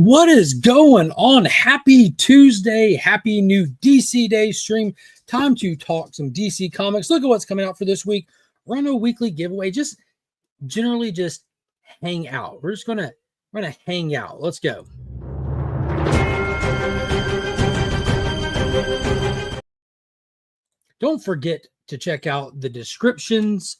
What is going on? Happy Tuesday. Happy new DC Day stream. Time to talk some DC Comics. Look at what's coming out for this week. Run a weekly giveaway. Just generally just hang out. We're gonna hang out. Let's go. Don't forget to check out the descriptions,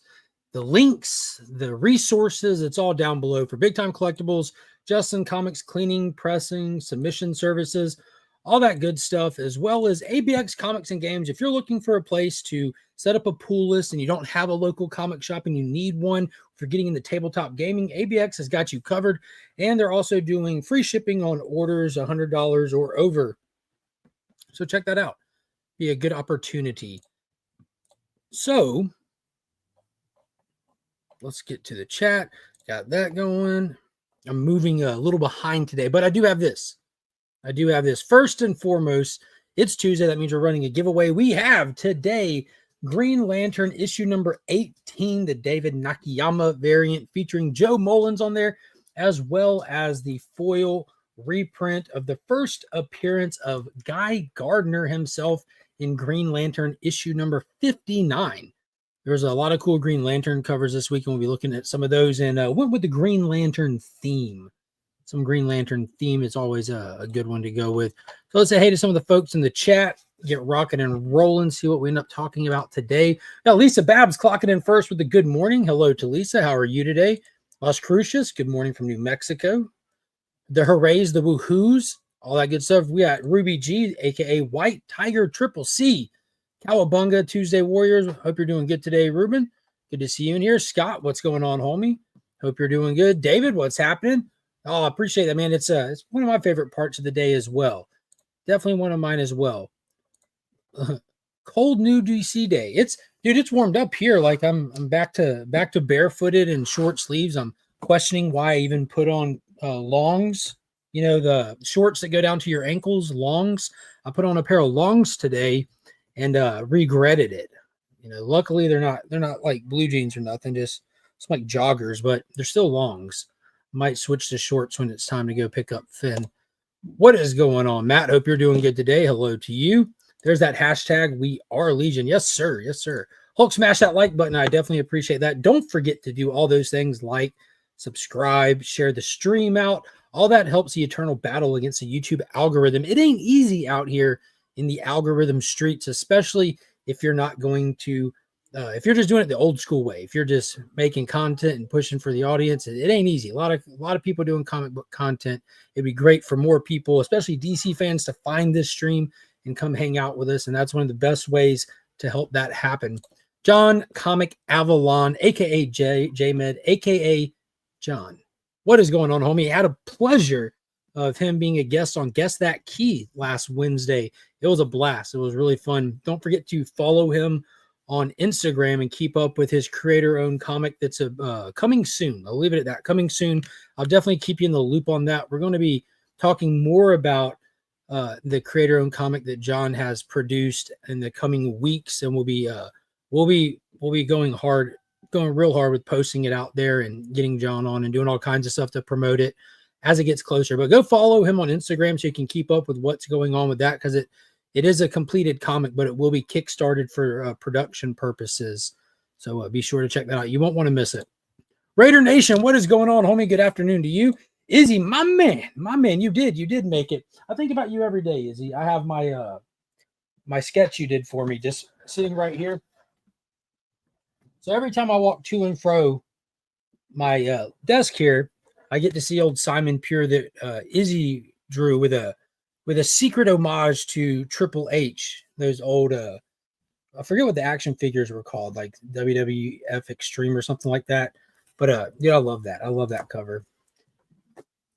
the links, the resources. It's all down below for Big Time Collectibles, Justin Comics cleaning, pressing, submission services, all that good stuff, as well as ABX Comics and Games. If you're looking for a place to set up a pool list and you don't have a local comic shop and you need one, if you're getting into tabletop gaming, ABX has got you covered. And they're also doing free shipping on orders $100 or over. So check that out. Be a good opportunity. So let's get to the chat. Got that going. I'm moving a little behind today, but I do have this. First and foremost, it's Tuesday. That means we're running a giveaway. We have today Green Lantern issue number 18, the David Nakayama variant featuring Joe Mullins on there, as well as the foil reprint of the first appearance of Guy Gardner himself in Green Lantern issue number 59. There's a lot of cool Green Lantern covers this week, and we'll be looking at some of those, and went with the Green Lantern theme. Some Green Lantern theme is always a good one to go with. So let's say hey to some of the folks in the chat, get rocking and rolling, see what we end up talking about today. Now, Lisa Babs clocking in first with the good morning. Hello to Lisa. How are you today? Las Cruces, good morning from New Mexico. The hoorays, the woohoos, all that good stuff. We got Ruby G, a.k.a. White Tiger Triple C. Cowabunga Tuesday Warriors. Hope you're doing good today, Ruben. Good to see you in here. Scott, what's going on, homie? Hope you're doing good. David, what's happening? Oh, I appreciate that, man. It's one of my favorite parts of the day as well. Definitely one of mine as well. Cold new DC day. It's warmed up here. Like I'm back to barefooted and short sleeves. I'm questioning why I even put on longs. You know, the shorts that go down to your ankles, longs. I put on a pair of longs today and regretted it. You know, luckily they're not like blue jeans or nothing, just it's like joggers, but they're still longs. Might switch to shorts when it's time to go pick up Finn. What is going on, Matt? Hope you're doing good today. Hello to you. There's that hashtag, we are Legion. Yes, sir. Yes, sir. Hulk, smash that like button. I definitely appreciate that. Don't forget to do all those things like subscribe, share the stream out. All that helps the eternal battle against the YouTube algorithm. It ain't easy out here in the algorithm streets, especially if you're not going to, if you're just doing it the old school way, if you're just making content and pushing for the audience, it ain't easy. A lot of people doing comic book content. It'd be great for more people, especially DC fans, to find this stream and come hang out with us. And that's one of the best ways to help that happen. John Comic Avalon, aka J-Med, aka John. What is going on, homie? I had a pleasure of him being a guest on Guess That Key last Wednesday. It was a blast. It was really fun. Don't forget to follow him on Instagram and keep up with his creator-owned comic that's coming soon. I'll leave it at that. Coming soon. I'll definitely keep you in the loop on that. We're going to be talking more about the creator-owned comic that John has produced in the coming weeks, and we'll be going real hard with posting it out there and getting John on and doing all kinds of stuff to promote it as it gets closer. But go follow him on Instagram so you can keep up with what's going on with that, because it is a completed comic, but it will be kickstarted for production purposes. So be sure to check that out. You won't want to miss it. Raider Nation, what is going on, homie? Good afternoon to you. Izzy, my man, you did make it. I think about you every day, Izzy. I have my my sketch you did for me just sitting right here. So every time I walk to and fro my desk here, I get to see old Simon Pure that Izzy drew with a secret homage to Triple H. Those old, I forget what the action figures were called, like WWF Extreme or something like that. But yeah, I love that. I love that cover.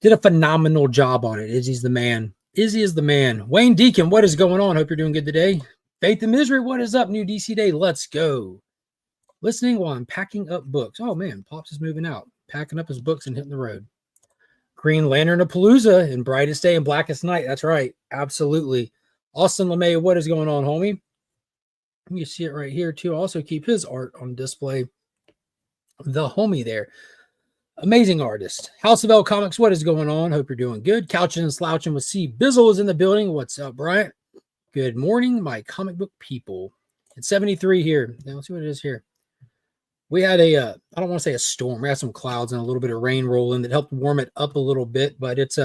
Did a phenomenal job on it. Izzy's the man. Izzy is the man. Wayne Deacon, what is going on? Hope you're doing good today. Faith and Misery, what is up? New DC Day. Let's go. Listening while I'm packing up books. Oh, man. Pops is moving out. Packing up his books and hitting the road. Green Lantern of Palooza and Brightest Day and Blackest Night. That's right. Absolutely. Austin LeMay, what is going on, homie? You see it right here, too. Also keep his art on display. The homie there. Amazing artist. House of L Comics, what is going on? Hope you're doing good. Couching and slouching with C. Bizzle is in the building. What's up, Bryant? Good morning, my comic book people. It's 73 here. Now let's see what it is here. We had I don't want to say a storm. We had some clouds and a little bit of rain rolling that helped warm it up a little bit, but it's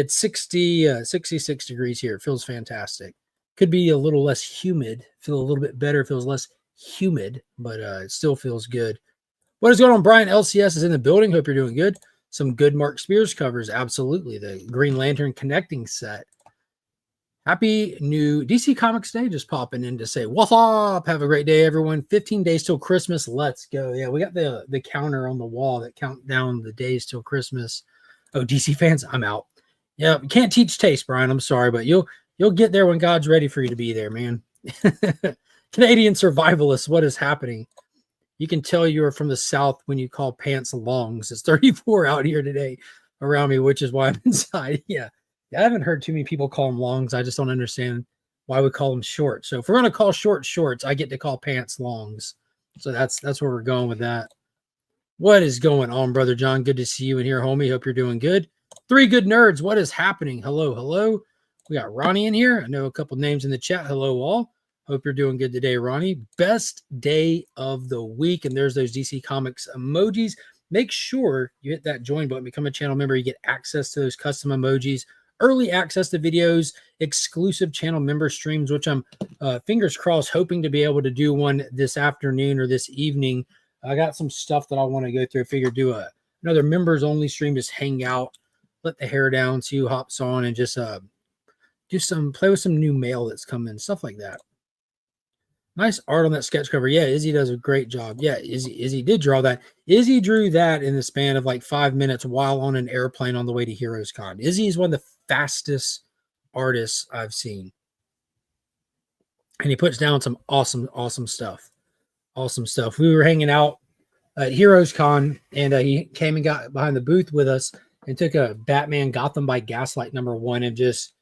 66 degrees here. It feels fantastic. Could be a little less humid. Feel a little bit better. It feels less humid, but it still feels good. What is going on? Brian LCS is in the building. Hope you're doing good. Some good Mark Spears covers. Absolutely. The Green Lantern connecting set. Happy new DC Comics Day. Just popping in to say, what's up? Have a great day, everyone. 15 days till Christmas. Let's go. Yeah, we got the counter on the wall that count down the days till Christmas. Oh, DC fans, I'm out. Yeah, you can't teach taste, Brian. I'm sorry, but you'll get there when God's ready for you to be there, man. Canadian survivalists, what is happening? You can tell you're from the South when you call pants longs. It's 34 out here today around me, which is why I'm inside. Yeah. I haven't heard too many people call them longs. I just don't understand why we call them shorts. So if we're going to call shorts, I get to call pants longs. So that's where we're going with that. What is going on, Brother John? Good to see you in here, homie. Hope you're doing good. Three good nerds. What is happening? Hello. We got Ronnie in here. I know a couple names in the chat. Hello, all. Hope you're doing good today, Ronnie. Best day of the week. And there's those DC Comics emojis. Make sure you hit that join button, become a channel member. You get access to those custom emojis, early access to videos, exclusive channel member streams, which I'm fingers crossed hoping to be able to do one this afternoon or this evening. I got some stuff that I want to go through. I figured do another members only stream, just hang out, let the hair down, see who hops on, and just play with some new mail that's coming, stuff like that. Nice art on that sketch cover. Yeah, Izzy does a great job. Yeah, Izzy did draw that. Izzy drew that in the span of like 5 minutes while on an airplane on the way to Heroes Con. Izzy is one of the fastest artists I've seen. And he puts down some awesome stuff. Awesome stuff. We were hanging out at Heroes Con, and he came and got behind the booth with us and took a Batman Gotham by Gaslight #1 and just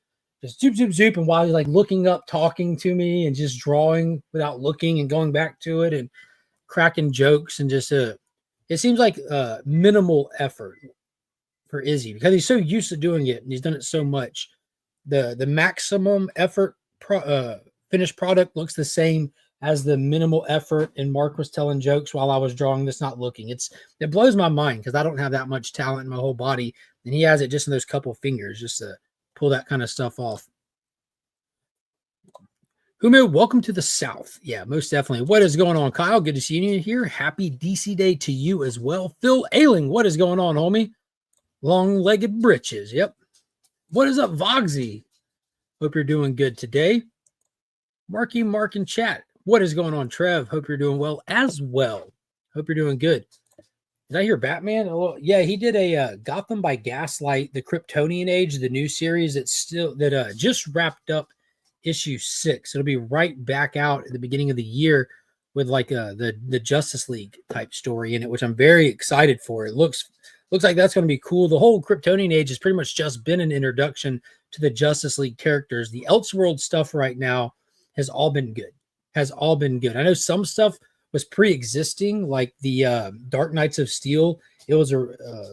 zoop. And while he's like looking up, talking to me and just drawing without looking and going back to it and cracking jokes and just it seems like minimal effort for Izzy because he's so used to doing it and he's done it so much. The maximum effort finished product looks the same as the minimal effort. And Mark was telling jokes while I was drawing this, not looking. It blows my mind because I don't have that much talent in my whole body, and he has it just in those couple fingers just to pull that kind of stuff off. Humo, welcome to the South. Yeah, most definitely. What is going on, Kyle? Good to see you here. Happy DC Day to you as well. Phil Ailing, what is going on, homie? Long-legged britches. Yep. What is up, Vogsy? Hope you're doing good today. Mark in chat. What is going on, Trev? Hope you're doing well as well. Hope you're doing good. Did I hear Batman? Oh, yeah, he did a Gotham by Gaslight, the Kryptonian Age, the new series that just wrapped up issue 6. It'll be right back out at the beginning of the year with like the Justice League type story in it, which I'm very excited for. It looks like that's going to be cool. The whole Kryptonian Age has pretty much just been an introduction to the Justice League characters. The Elseworld stuff right now has all been good. I know some stuff was pre-existing, like the Dark Knights of Steel. It was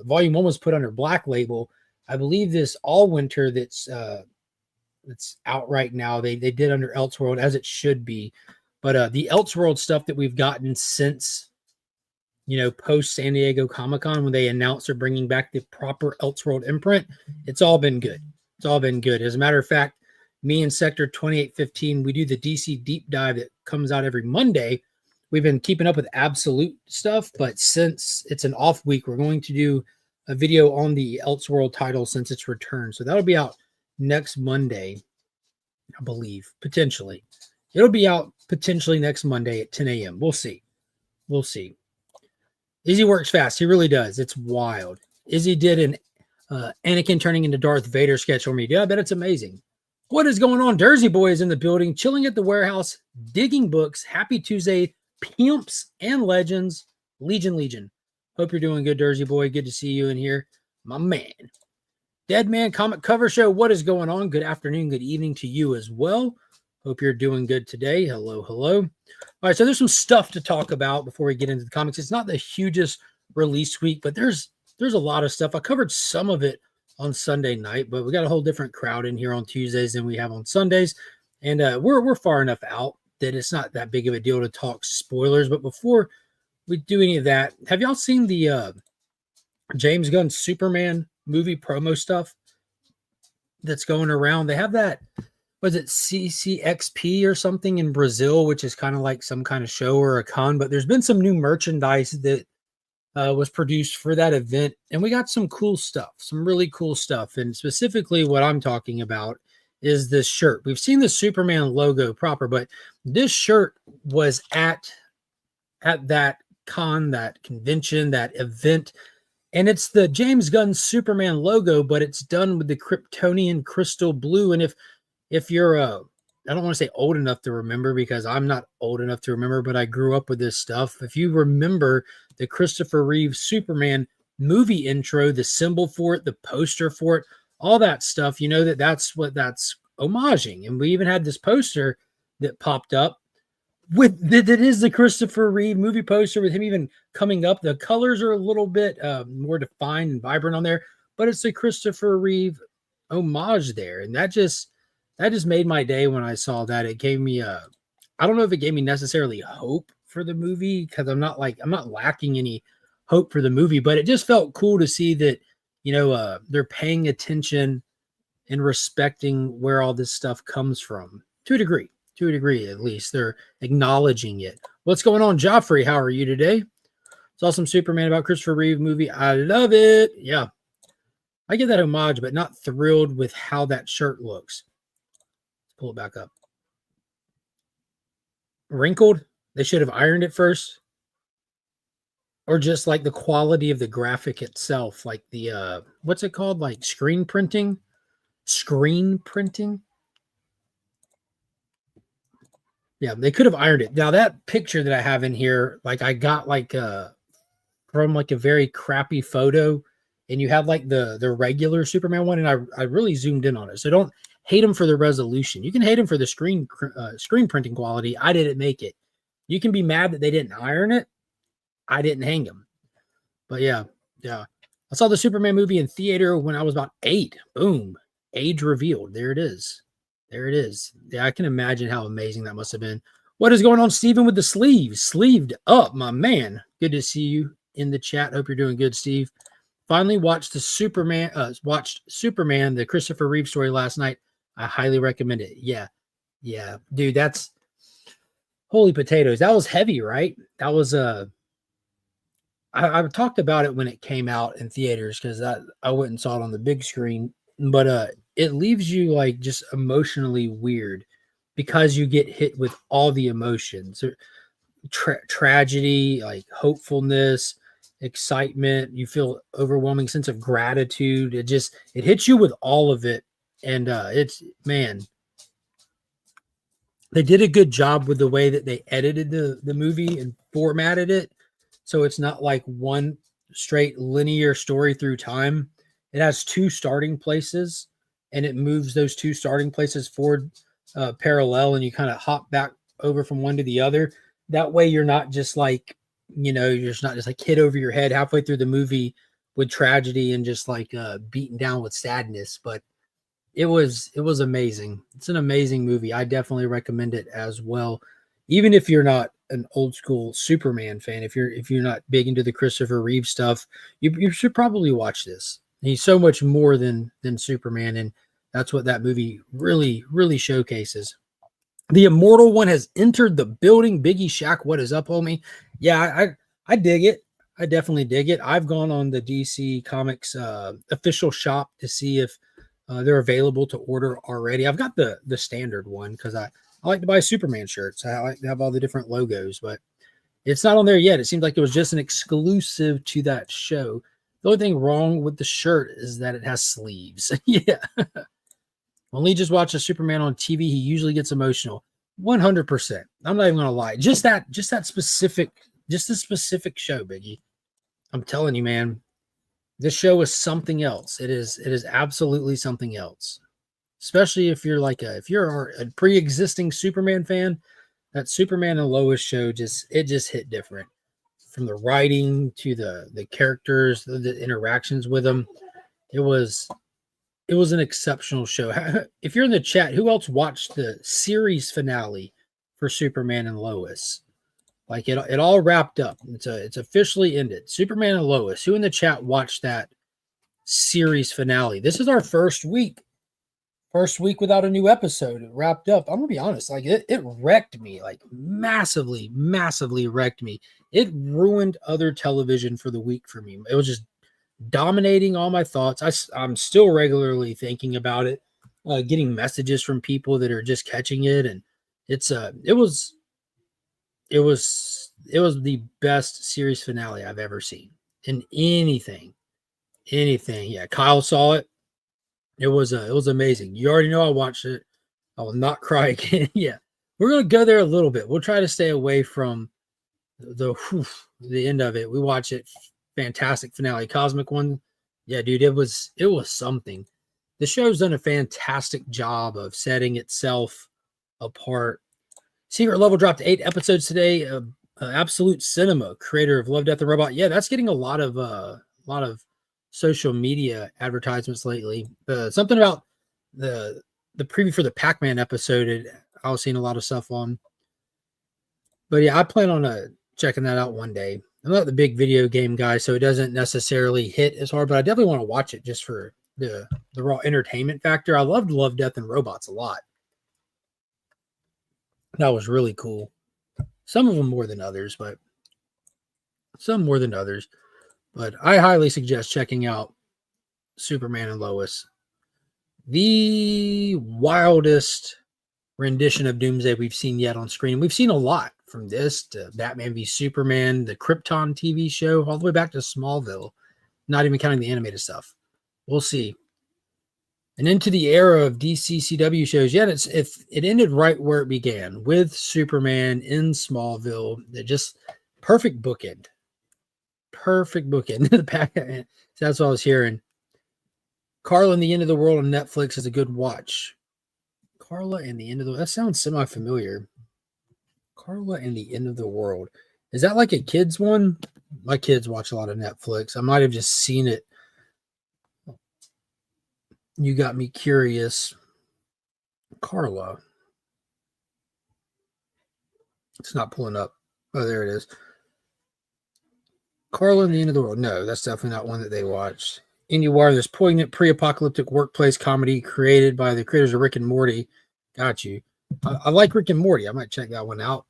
volume 1 was put under Black Label. I believe this All Winter that's out right now, they did under Elseworld, as it should be. But the Elseworld stuff that we've gotten since, post San Diego Comic-Con, when they announced they're bringing back the proper Elseworld imprint, it's all been good. As a matter of fact, me and Sector 2815, we do the DC Deep Dive that comes out every Monday. We've been keeping up with Absolute stuff, but since it's an off week, we're going to do a video on the Elseworld title since its return. So that'll be out next Monday, I believe, potentially. It'll be out potentially next Monday at 10 a.m. We'll see. Izzy works fast. He really does. It's wild. Izzy did an Anakin turning into Darth Vader sketch for me. Yeah, I bet it's amazing. What is going on? Jersey Boy is in the building, chilling at the warehouse, digging books. Happy Tuesday, pimps and legends. Legion. Hope you're doing good, Jersey Boy. Good to see you in here, my man. Dead Man Comic Cover Show. What is going on? Good afternoon, good evening to you as well. Hope you're doing good today. Hello. All right, so there's some stuff to talk about before we get into the comics. It's not the hugest release week, but there's a lot of stuff. I covered some of it on Sunday night, but we got a whole different crowd in here on Tuesdays than we have on Sundays, and we're far enough out that it's not that big of a deal to talk spoilers. But before we do any of that, have y'all seen the James Gunn Superman movie promo stuff that's going around? They have that, was it CCXP or something in Brazil, which is kind of like some kind of show or a con, but there's been some new merchandise that was produced for that event, and we got some cool stuff, some really cool stuff. And specifically what I'm talking about is this shirt. We've seen the Superman logo proper, but this shirt was at that con, that convention, that event, and it's the James Gunn Superman logo, but it's done with the Kryptonian crystal blue. And if you're I don't want to say old enough to remember, because I'm not old enough to remember, but I grew up with this stuff. If you remember the Christopher Reeve Superman movie intro, the symbol for it, the poster for it, all that stuff, you know that's what that's homaging. And we even had this poster that popped up with that is the Christopher Reeve movie poster with him even coming up. The colors are a little bit more defined and vibrant on there, but it's the Christopher Reeve homage there. And that just made my day when I saw that. It gave me I don't know if it gave me necessarily hope for the movie, because I'm not lacking any hope for the movie, but it just felt cool to see that, they're paying attention and respecting where all this stuff comes from to a degree at least. They're acknowledging it. What's going on, Joffrey? How are you today? Saw some Superman about Christopher Reeve movie. I love it. Yeah, I get that homage, but not thrilled with how that shirt looks. Let's pull it back up. Wrinkled. They should have ironed it first. Or just like the quality of the graphic itself, like the what's it called? Like screen printing. Yeah, they could have ironed it. Now that picture that I have in here, like I got like from like a very crappy photo, and you have like the regular Superman one, and I really zoomed in on it. So don't hate them for the resolution. You can hate them for the screen printing quality. I didn't make it. You can be mad that they didn't iron it. I didn't hang them. But yeah. I saw the Superman movie in theater when I was about 8. Boom. Age revealed. There it is. Yeah, I can imagine how amazing that must have been. What is going on, Steven, with the sleeves? Sleeved up, my man. Good to see you in the chat. Hope you're doing good, Steve. Finally watched Superman, the Christopher Reeve story last night. I highly recommend it. Yeah, dude, that's holy potatoes. That was heavy, right? That was I talked about it when it came out in theaters, because I went and saw it on the big screen, but it leaves you like just emotionally weird, because you get hit with all the emotions, tragedy, like hopefulness, excitement. You feel overwhelming sense of gratitude. It hits you with all of it. And they did a good job with the way that they edited the movie and formatted it. So it's not like one straight linear story through time. It has 2 starting places, and it moves those 2 starting places forward parallel, and you kind of hop back over from one to the other. That way you're not just like, you're just not just like hit over your head halfway through the movie with tragedy and just like beaten down with sadness. But it was amazing. It's an amazing movie. I definitely recommend it as well. Even if you're not an old school Superman fan, if you're not big into the Christopher Reeve stuff, you should probably watch this. He's so much more than Superman, and that's what that movie really, really showcases. The Immortal One has entered the building. Biggie Shaq, what is up, homie? Yeah, I dig it. I definitely dig it. I've gone on the DC Comics official shop to see if they're available to order already. I've got the standard one because I like to buy Superman shirts. I like to have all the different logos, but it's not on there yet. It seems like it was just an exclusive to that show. The only thing wrong with the shirt is that it has sleeves. Yeah. When Lee just watches Superman on TV, he usually gets emotional. 100%. I'm not even going to lie. Just that specific show, Biggie. I'm telling you, man, this show is something else. It is absolutely something else. Especially if you're a pre-existing Superman fan, that Superman and Lois show just hit different. from the writing to the characters, the interactions with them. It was an exceptional show. If you're in the chat, who else watched the series finale for Superman and Lois? Like it all wrapped up. It's officially ended. Superman and Lois. Who in the chat watched that series finale? This is our first week without a new episode. It wrapped up. I'm gonna be honest, like it wrecked me, like massively wrecked me. It ruined other television for the week for me. It was just dominating all my thoughts. I'm still regularly thinking about it, getting messages from people that are just catching it, and it was the best series finale I've ever seen in anything. Yeah, Kyle saw it. It was amazing. You already know I watched it. I will not cry again. Yeah, we're gonna go there a little bit. We'll try to stay away from the end of it. We watch it. Fantastic finale, cosmic one. Yeah, dude, it was something. The show's done a fantastic job of setting itself apart. Secret Level dropped 8 episodes today. Absolute Cinema, creator of Love, Death, and Robot. Yeah, that's getting a lot of social media advertisements lately. Something about the preview for the Pac-Man episode, I was seeing a lot of stuff on. But yeah, I plan on checking that out one day. I'm not the big video game guy, so it doesn't necessarily hit as hard, but I definitely want to watch it just for the raw entertainment factor. I loved Love, Death, and Robots a lot. That was really cool. Some of them more than others, but But I highly suggest checking out Superman and Lois. The wildest rendition of Doomsday we've seen yet on screen. We've seen a lot, from this to Batman v Superman, the Krypton TV show, all the way back to Smallville, not even counting the animated stuff. We'll see. And into the era of DC CW shows, yeah, it ended right where it began, with Superman in Smallville. That just perfect bookend. The pack. So that's what I was hearing. Carla and the End of the World on Netflix is a good watch. Carla and the End of the That sounds semi-familiar. Carla and the End of the World. Is that like a kid's one? My kids watch a lot of Netflix. I might have just seen it. You got me curious. Carla. It's not pulling up. Oh, there it is. Carla and the End of the World. No, that's definitely not one that they watched. IndieWire, this poignant pre-apocalyptic workplace comedy created by the creators of Rick and Morty. Got you. I like Rick and Morty. I might check that one out.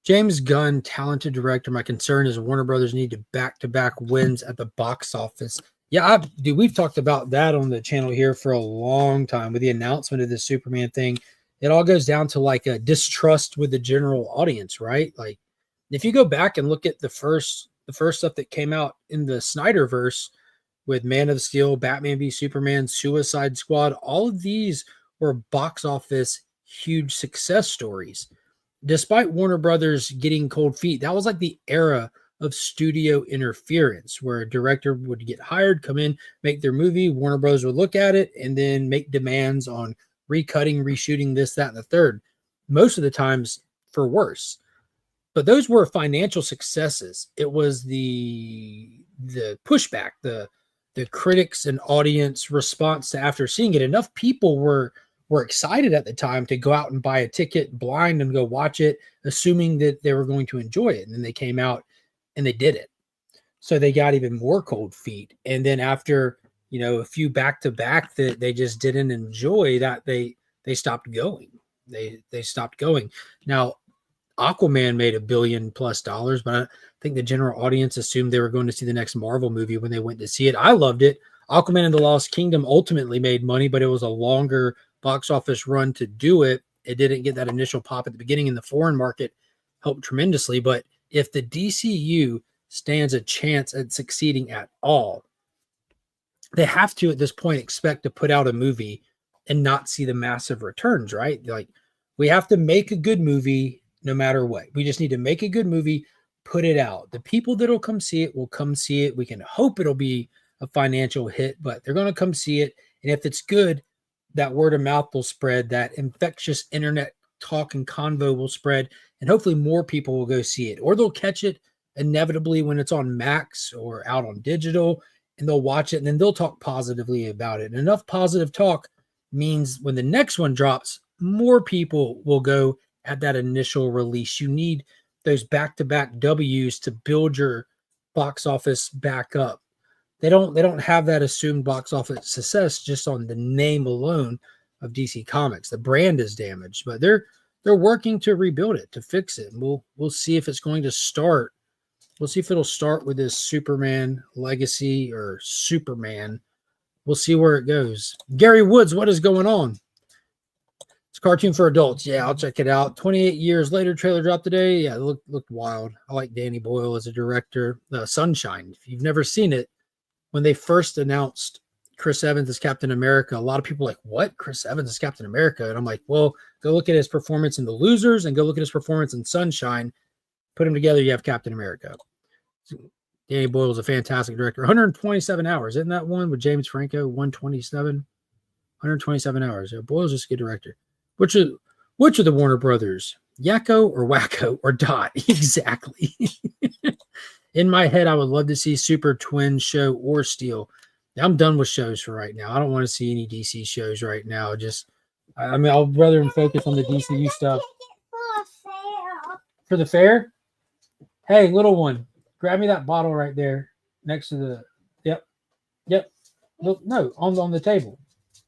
James Gunn, talented director. My concern is Warner Brothers need to back-to-back wins at the box office. Yeah, we've talked about that on the channel here for a long time with the announcement of this Superman thing. It all goes down to like a distrust with the general audience, right? Like if you go back and look at the first stuff that came out in the Snyderverse with Man of Steel, Batman v Superman, Suicide Squad, all of these were box office huge success stories. Despite Warner Brothers getting cold feet, that was like the era of studio interference where a director would get hired, come in, make their movie, Warner Brothers would look at it and then make demands on recutting, reshooting, this, that, and the third, most of the times for worse. But those were financial successes. It was the pushback, the critics and audience response to after seeing it. Enough people were excited at the time to go out and buy a ticket blind and go watch it, assuming that they were going to enjoy it. And then they came out and they did it. So they got even more cold feet. And then after, a few back-to-back that they just didn't enjoy, that they stopped going. They stopped going. Now, Aquaman made $1 billion+, but I think the general audience assumed they were going to see the next Marvel movie when they went to see it. I loved it. Aquaman and the Lost Kingdom ultimately made money, but it was a longer box office run to do it. It didn't get that initial pop at the beginning in the foreign market, helped tremendously. But if the DCU stands a chance at succeeding at all, they have to, at this point, expect to put out a movie and not see the massive returns, right? Like, we have to make a good movie no matter what. We just need to make a good movie, put it out. The people that'll come see it will come see it. We can hope it'll be a financial hit, but they're going to come see it. And if it's good, that word of mouth will spread, that infectious internet talk and convo will spread, and hopefully more people will go see it, or they'll catch it inevitably when it's on Max or out on digital, and they'll watch it and then they'll talk positively about it. And enough positive talk means when the next one drops, more people will go at that initial release. You need those back-to-back W's to build your box office back up. They don't have that assumed box office success just on the name alone of DC Comics. The brand is damaged, but they're working to rebuild it, to fix it. And we'll see if it's going to start. We'll see if it'll start with this Superman legacy or Superman. We'll see where it goes. Gary Woods, what is going on? It's a cartoon for adults. Yeah, I'll check it out. 28 years later, trailer dropped today. Yeah, it looked wild. I like Danny Boyle as a director. Sunshine. If you've never seen it, when they first announced Chris Evans as Captain America, a lot of people were like, what? Chris Evans as Captain America? And I'm like, well, go look at his performance in The Losers and go look at his performance in Sunshine. Put them together, you have Captain America. Danny Boyle is a fantastic director. 127 hours. Isn't that one with James Franco? 127 hours. Yeah, Boyle's just a good director. Which are the Warner Brothers? Yakko or Wacko or Dot? Exactly. In my head, I would love to see Super Twins show or Steel. I'm done with shows for right now. I don't want to see any DC shows right now. I'll rather focus on the DCU stuff. For the fair? Hey, little one, grab me that bottle right there next to the. Yep. Look, no, on the table.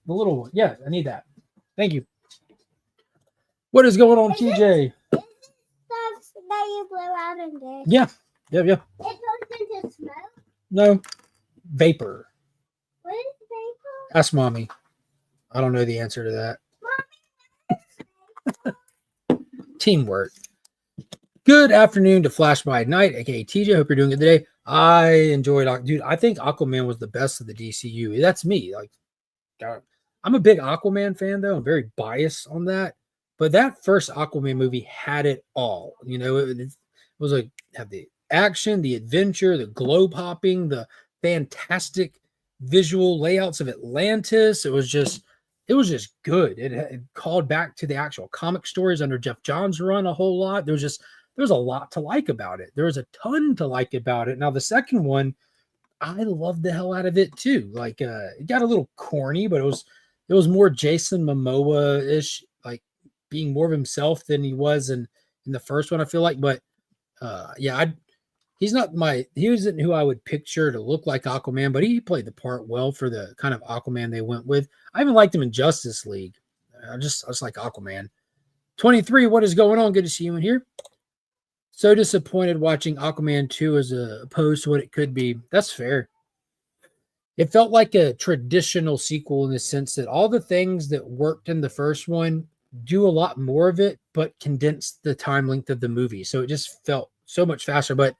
The little one. Yeah, I need that. Thank you. What is going on, TJ? Stuff that you blew out in there. Yeah. It goes into smoke? No. Vapor. What is vapor? Ask mommy. I don't know the answer to that. Teamwork. Good afternoon to Flash by Night, aka TJ. Hope you're doing good today. I enjoyed, dude. I think Aquaman was the best of the DCU. That's me. Like, I'm a big Aquaman fan, though. I'm very biased on that. But that first Aquaman movie had it all. You know, it was had the action, the adventure, the globe hopping, the fantastic visual layouts of Atlantis. It was just good. It called back to the actual comic stories under Jeff Johns' run a whole lot. There was a lot to like about it. There was a ton to like about it. Now the second one, I loved the hell out of it too. Like it got a little corny, but it was more Jason Momoa-ish, like being more of himself than he was in the first one, I feel like. But he wasn't who I would picture to look like Aquaman, but he played the part well for the kind of Aquaman they went with. I even liked him in Justice League. I just like Aquaman. 23, what is going on? Good to see you in here. So disappointed watching Aquaman 2 as opposed to what it could be. That's fair. It felt like a traditional sequel in the sense that all the things that worked in the first one do a lot more of it, but condensed the time length of the movie. So it just felt so much faster. But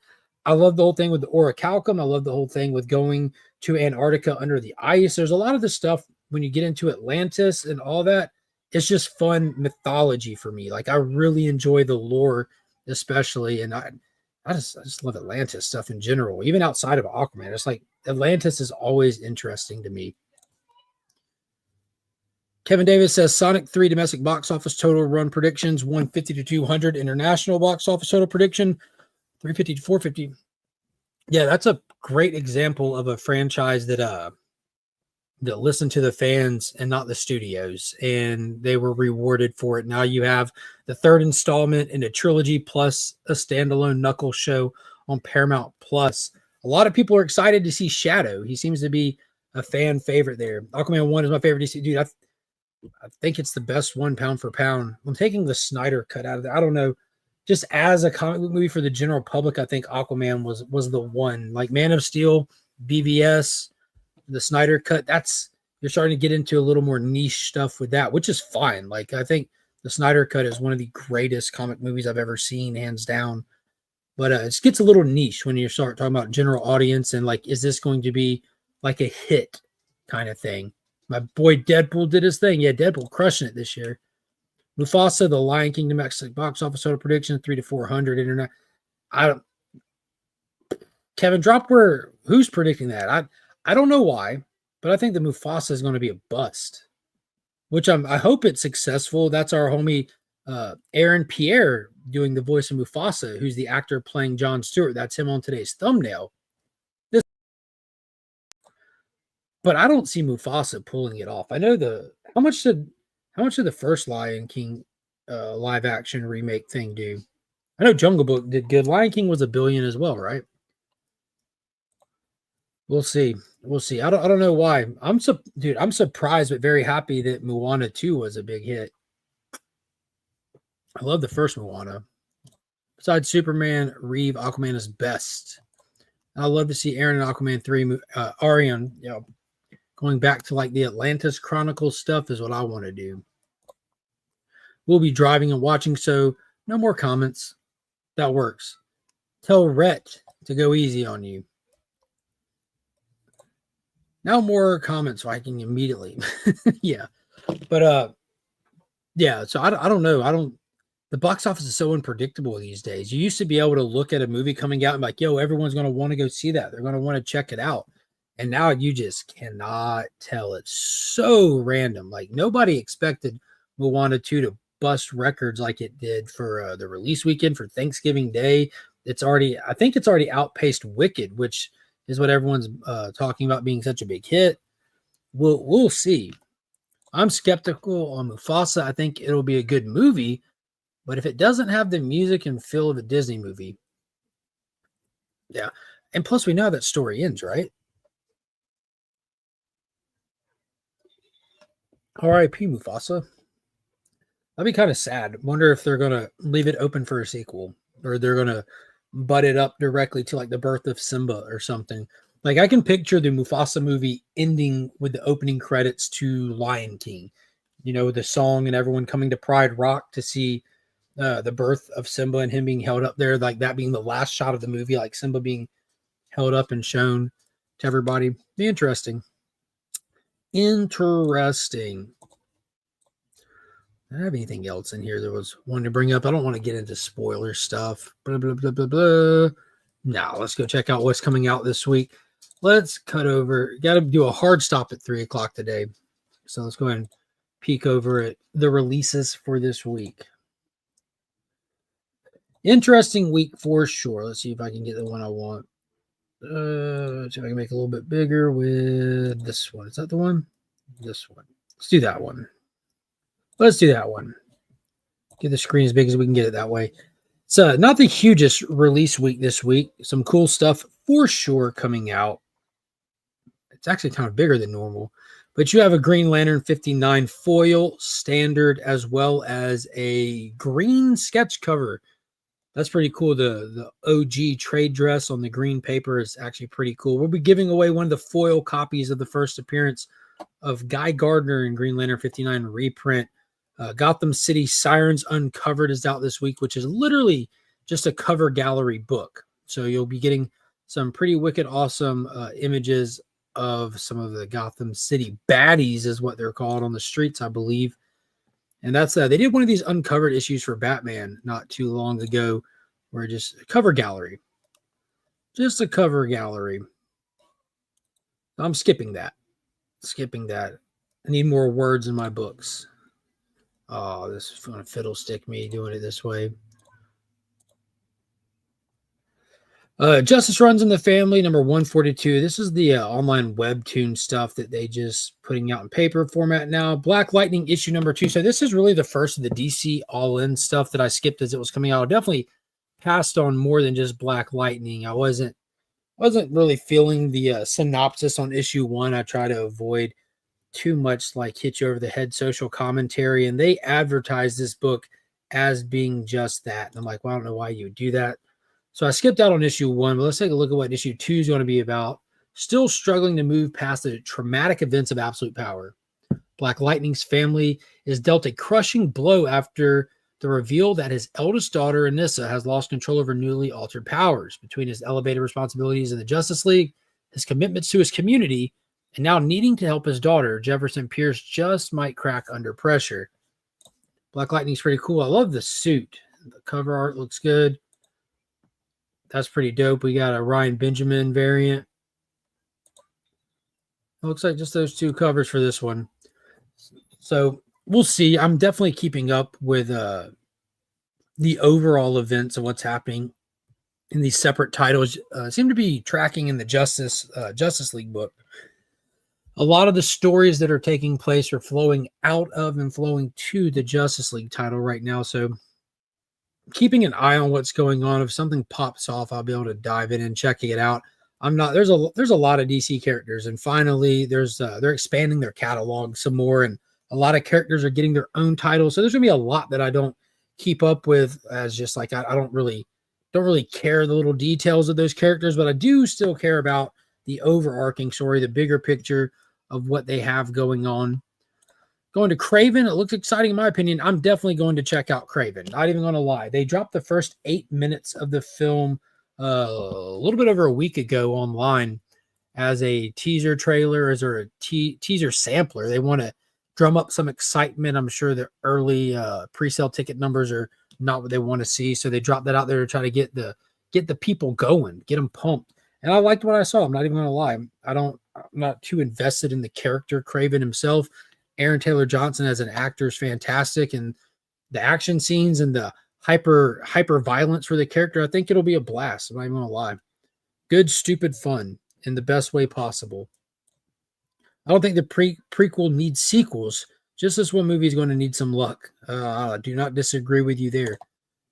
I love the whole thing with the orichalcum. I love the whole thing with going to Antarctica under the ice. There's a lot of the stuff when you get into Atlantis and all that. It's just fun mythology for me. Like I really enjoy the lore, especially, and I just love Atlantis stuff in general, even outside of Aquaman. It's like Atlantis is always interesting to me. Kevin Davis says Sonic 3 domestic box office total run predictions 150 to 200. International box office total prediction 350 to 450. Yeah, that's a great example of a franchise that listened to the fans and not the studios, and they were rewarded for it. Now you have the third installment in a trilogy plus a standalone Knuckles show on Paramount Plus. A lot of people are excited to see Shadow. He seems to be a fan favorite there. Aquaman 1 is my favorite DC. Dude, I think it's the best one pound for pound. I'm taking the Snyder cut out of there. I don't know. Just as a comic book movie for the general public, I think Aquaman was the one. Like Man of Steel, BVS, the Snyder cut, you're starting to get into a little more niche stuff with that, which is fine. Like I think the Snyder cut is one of the greatest comic movies I've ever seen, hands down. But it gets a little niche when you start talking about general audience and like, is this going to be like a hit kind of thing? My boy Deadpool did his thing. Yeah, Deadpool crushing it this year. Mufasa, The Lion King domestic box office total prediction 300 to 400. Internet. Kevin, drop who's predicting that? I don't know why, but I think the Mufasa is going to be a bust, which I hope it's successful. That's our homie Aaron Pierre doing the voice of Mufasa, who's the actor playing Jon Stewart. That's him on today's thumbnail. But I don't see Mufasa pulling it off. I know how much did the first Lion King live action remake thing do? I know Jungle Book did good. Lion King was $1 billion as well, right? We'll see. We'll see. I don't know why. I'm surprised but very happy that Moana 2 was a big hit. I love the first Moana. Besides Superman, Reeve, Aquaman is best. I love to see Aaron and Aquaman 3 Arion, going back to like the Atlantis Chronicles stuff is what I want to do. We'll be driving and watching, so no more comments. That works. Tell Rhett to go easy on you. Now more comments so I can immediately. Yeah. But yeah, so I don't know. The box office is so unpredictable these days. You used to be able to look at a movie coming out and be like, yo, everyone's going to want to go see that. They're going to want to check it out. And now you just cannot tell. It's so random. Like nobody expected Moana 2 to bust records like it did for the release weekend for Thanksgiving Day. I think it's already outpaced Wicked, which is what everyone's talking about being such a big hit. We'll see. I'm skeptical on Mufasa. I think it'll be a good movie, but if it doesn't have the music and feel of a Disney movie, yeah. And plus, we know how that story ends, right? R.I.P. Mufasa. That'd be kind of sad. Wonder if they're gonna leave it open for a sequel, or they're gonna butt it up directly to like the birth of Simba or something. Like I can picture the Mufasa movie ending with the opening credits to Lion King, the song and everyone coming to Pride Rock to see the birth of Simba and him being held up there, like that being the last shot of the movie, like Simba being held up and shown to everybody. Be interesting. Interesting. I don't have anything else in here that was one to bring up. I don't want to get into spoiler stuff. Blah, blah, blah, blah, blah. Now, let's go check out what's coming out this week. Let's cut over. Got to do a hard stop at 3 o'clock today. So let's go ahead and peek over at the releases for this week. Interesting week for sure. Let's see if I can get the one I want. Let's see if I can make it a little bit bigger with this one. Is that the one? This one. Let's do that one. Let's do that one. Get the screen as big as we can get it that way. It's not the hugest release week this week. Some cool stuff for sure coming out. It's actually kind of bigger than normal. But you have a Green Lantern 59 foil standard as well as a green sketch cover. That's pretty cool. The OG trade dress on the green paper is actually pretty cool. We'll be giving away one of the foil copies of the first appearance of Guy Gardner in Green Lantern 59 reprint. Gotham City Sirens Uncovered is out this week, which is literally just a cover gallery book. So you'll be getting some pretty wicked awesome images of some of the Gotham City baddies is what they're called on the streets, I believe. And that's they did one of these uncovered issues for Batman not too long ago, where just a cover gallery. Just a cover gallery. I'm skipping that. I need more words in my books. Oh, this is going to fiddlestick me doing it this way. Justice Runs in the Family, number 142. This is the online webtoon stuff that they just putting out in paper format now. Black Lightning issue number 2. So this is really the first of the DC All-In stuff that I skipped as it was coming out. I definitely passed on more than just Black Lightning. I wasn't really feeling the synopsis on issue 1. I try to avoid too much like hit you over the head social commentary, and they advertise this book as being just that. And I'm like, well, I don't know why you would do that. So I skipped out on issue 1, but let's take a look at what issue 2 is going to be about. Still struggling to move past the traumatic events of absolute power. Black Lightning's family is dealt a crushing blow after the reveal that his eldest daughter, Anissa, has lost control over newly altered powers. Between his elevated responsibilities in the Justice League, his commitments to his community, and now needing to help his daughter, Jefferson Pierce just might crack under pressure. Black Lightning's pretty cool. I love the suit. The cover art looks good. That's pretty dope. We got a Ryan Benjamin variant. It looks like just those 2 covers for this one. So we'll see. I'm definitely keeping up with the overall events of what's happening in these separate titles seem to be tracking in the Justice League book. A lot of the stories that are taking place are flowing out of and flowing to the Justice League title right now. So keeping an eye on what's going on. If something pops off, I'll be able to dive in and checking it out. There's a lot of DC characters, and finally they're expanding their catalog some more, and a lot of characters are getting their own titles. So there's gonna be a lot that I don't keep up with, as just like I don't really care the little details of those characters, but I do still care about the overarching story, the bigger picture of what they have going on. Going to Craven, it looks exciting in my opinion. I'm definitely going to check out Craven. Not even going to lie. They dropped the first 8 minutes of the film a little bit over a week ago online as a teaser trailer, as a teaser sampler. They want to drum up some excitement. I'm sure the early pre-sale ticket numbers are not what they want to see, so they dropped that out there to try to get the people going, get them pumped. And I liked what I saw. I'm not even going to lie. I'm not too invested in the character Craven himself. Aaron Taylor Johnson as an actor is fantastic, and the action scenes and the hyper violence for the character, I think it'll be a blast. I'm not even gonna lie. Good, stupid fun in the best way possible. I don't think the prequel needs sequels. Just this one movie is going to need some luck. I do not disagree with you there.